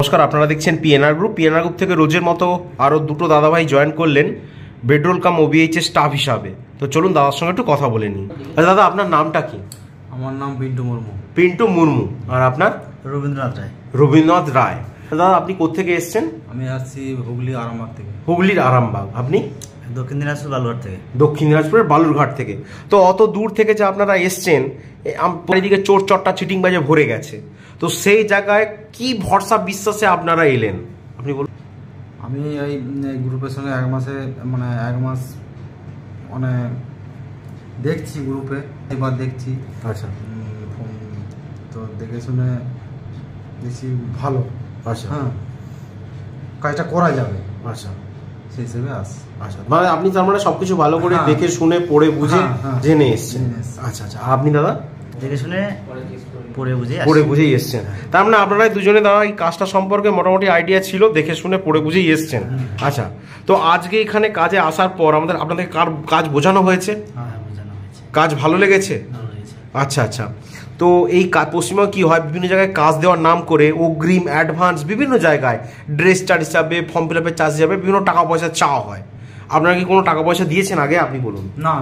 নমস্কার, আপনারা দেখছেন পিএনআর গ্রুপ। পিএনআর গ্রুপ থেকে রোজের মতো আরও দুটো দাদাভাই জয়েন করলেন বেডরোল কাম ওবিএইচের স্টাফ হিসাবে। তো চলুন দাদার সঙ্গে একটু কথা বলে নিই। আচ্ছা দাদা, আপনার নামটা কি? আমার নাম পিন্টু মুর্মু। পিন্টু মুর্মু। আর আপনার? রবীন্দ্রনাথ রায়। রবীন্দ্রনাথ রায়। দাদা আপনি কোত্থেকে এসছেন? আমি আসছি হুগলি আরামবাগ থেকে। হুগলির আরামবাগ। আপনি? দক্ষিণ দিনাজপুর বালুরঘাট থেকে। দক্ষিণ দিনাজপুরের বালুরঘাট থেকে। তো অত দূর থেকে যে আপনারা এসছেন, এদিকে চোর চট্টা চিটিং বাজে ভরে গেছে, তো সেই জায়গায় কি ভরসা বিশ্বাসে আপনারা এলেন আপনি বলুন। আমি এই গ্রুপের সঙ্গে এক মাস মানে দেখছি, গ্রুপে এবার দেখছি। আচ্ছা। তো দেখে শুনে দেখছি ভালো। আচ্ছা। হ্যাঁ, কাজটা করা যাবে। আচ্ছা, সেই হিসেবে আচ্ছা, মানে আপনি তার মানে সবকিছু ভালো করে দেখে শুনে পড়ে বুঝে জেনে এসছেন। আচ্ছা আচ্ছা। আপনি দাদা? দেখে শুনে পড়ে বুঝেই এসছেন। তার মানে আপনারা দুজনে দাদা এই কাজটা সম্পর্কে মোটামুটি আইডিয়া ছিল, দেখে শুনে পড়ে বুঝেই এসছেন। আচ্ছা, তো আজকে এখানে কাজে আসার পর আপনাদের কাজ বোঝানো হয়েছে? কাজ ভালো লেগেছে? আচ্ছা আচ্ছা। তো এই পশ্চিমবঙ্গে কী হয়, বিভিন্ন জায়গায় কাজ দেওয়ার নাম করে অগ্রিম, অ্যাডভান্স, বিভিন্ন জায়গায় ড্রেস চার্জ হিসাবে, ফর্ম ফিল আপের চার্জ হিসাবে বিভিন্ন টাকা পয়সা চাওয়া হয়। আপনারা কি কোনো টাকা পয়সা দিয়েছেন আগে? আপনি বলুন। না,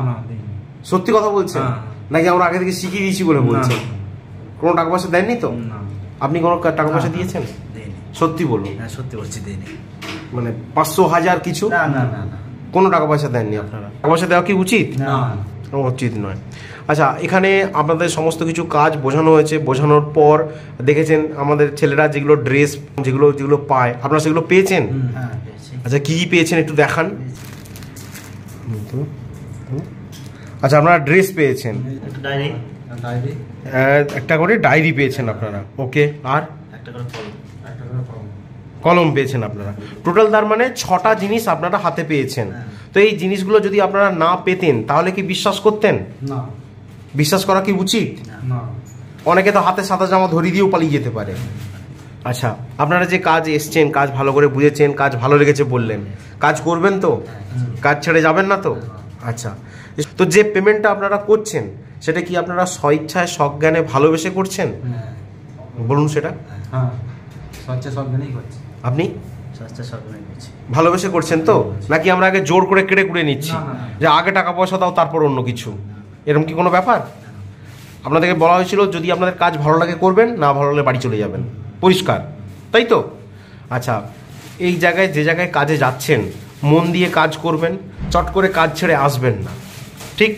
সত্যি কথা বলছেন নাকি আমরা আগে থেকে শিখিয়ে দিয়েছি বলে বলছেন? কোনো টাকা পয়সা দেননি তো? আপনি কোনো টাকা পয়সা দিয়েছেন? সত্যি বলুন। সত্যি বলছি, দেয়নি। মানে 500, 1000 কিছু? না, কোনো টাকা পয়সা দেননি আপনারা? টাকা পয়সা দেওয়া কি উচিত? না, উচিত নয়। আচ্ছা, এখানে আপনাদের সমস্ত কিছু কাজ বোঝানো হয়েছে। বোঝানোর পর দেখেছেন আমাদের ছেলেরা যেগুলো ড্রেস যেগুলো পায়, আপনারা সেগুলো পেয়েছেন? আচ্ছা, কি পেয়েছেন একটু দেখান। আচ্ছা, আপনারা ড্রেস পেয়েছেন, একটা করে ডায়েরি পেয়েছেন আপনারা। ওকে, আর কলম পেয়েছেন আপনারা। টোটাল তার মানে 6টা জিনিস আপনারা হাতে পেয়েছেন। তো এই জিনিসগুলো যদি আপনারা না পেতেন তাহলে কি বিশ্বাস করতেন? না। বিশ্বাস করা কি উচিত? না। অনেকে তো হাতে সাদা জামা ধরিয়ে দিয়েও পালিয়ে যেতে পারে। আচ্ছা, আপনারা যে কাজ এসছেন, কাজ ভালো করে বুঝেছেন, কাজ ভালো লেগেছে বললেন, কাজ করবেন তো? কাজ ছেড়ে যাবেন না তো? আচ্ছা, তো যে পেমেন্টটা আপনারা করছেন সেটা কি আপনারা স্বইচ্ছায় সজ্ঞানে ভালোবেসে করছেন? বলুন সেটা। হ্যাঁ, সজ্ঞানেই করছি। আপনি ভালোবেসে করছেন তো, নাকি আমরা আগে জোর করে কেড়ে কুড়ে নিচ্ছি যে আগে টাকা পয়সা দাও তারপর অন্য কিছু? এরকম কি কোনো ব্যাপার? আপনাদেরকে বলা হয়েছিল যদি আপনাদের কাজ ভালো লাগে করবেন, না ভালো লাগলে বাড়ি চলে যাবেন, পরিষ্কার, তাই তো? আচ্ছা, এই জায়গায় যে জায়গায় কাজে যাচ্ছেন মন দিয়ে কাজ করবেন, চট করে কাজ ছেড়ে আসবেন না, ঠিক?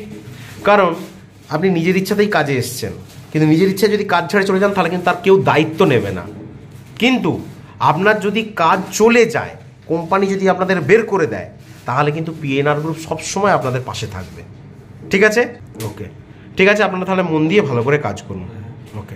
কারণ আপনি নিজের ইচ্ছাতেই কাজে এসছেন, কিন্তু নিজের ইচ্ছায় যদি কাজ ছেড়ে চলে যান তাহলে কিন্তু তার কেউ দায়িত্ব নেবে না। কিন্তু আপনার যদি কাজ চলে যায়, কোম্পানি যদি আপনাদের বের করে দেয়, তাহলে কিন্তু পিএনআর গ্রুপ সবসময় আপনাদের পাশে থাকবে। ঠিক আছে? ওকে, ঠিক আছে, আপনারা তাহলে মন দিয়ে ভালো করে কাজ করুন। ওকে।